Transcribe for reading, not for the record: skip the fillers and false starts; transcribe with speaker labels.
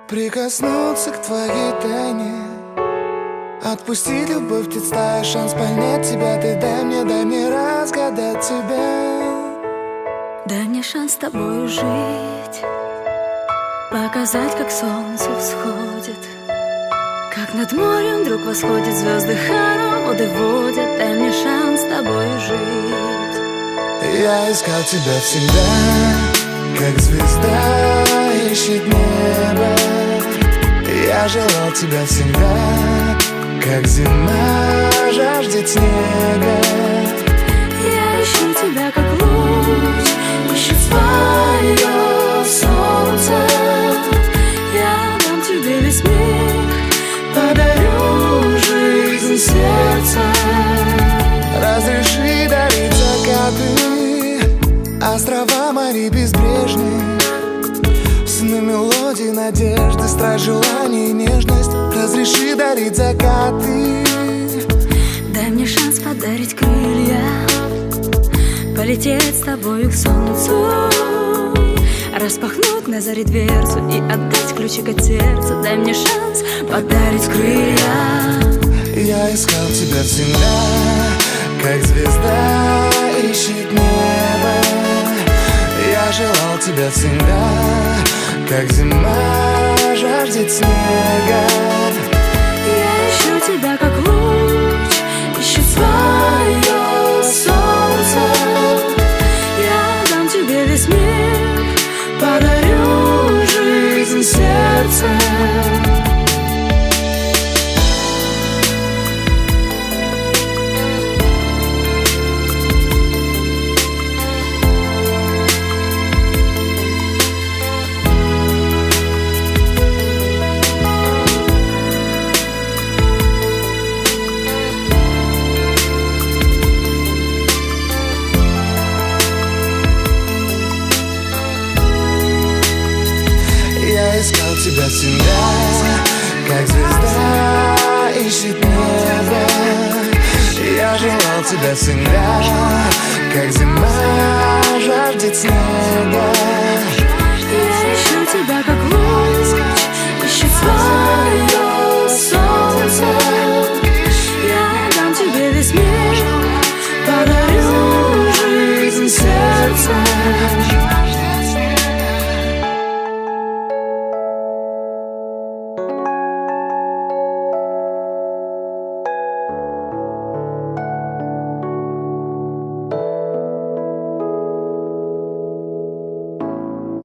Speaker 1: Прикоснуться к твоей тайне, отпустить любовь, представь шанс понять тебя. Ты дай мне разгадать тебя.
Speaker 2: Дай мне шанс с тобою жить, показать, как солнце всходит, как над морем вдруг восходит, звезды хороводы водят. Дай мне шанс с тобою жить.
Speaker 1: Я искал тебя всегда, как звезда ищет небо. Я желал тебя всегда, как зима жаждет снега.
Speaker 2: Я ищу тебя, как луч ищет свое солнце. Я дам тебе весь мир, подарю жизнь сердца.
Speaker 1: Разреши дарить закаты, острова морей безбрежные, сны, мелодии, надежды, страсть, желание и нежность. Разреши дарить закаты.
Speaker 2: Дай мне шанс подарить крылья, полететь с тобою к солнцу, распахнуть на заре дверцу и отдать ключик от сердца. Дай мне шанс подарить крылья.
Speaker 1: Я искал тебя всегда, как звезда ищет небо. Я желал тебя всегда, как зима жаждет снега.
Speaker 2: Я ищу тебя, как луч ищет свое солнце. Я дам тебе весь мир, подарю жизнь сердца.
Speaker 1: Я искал тебя всегда, как звезда ищет небо. Я желал тебя всегда, как зима жаждет снега.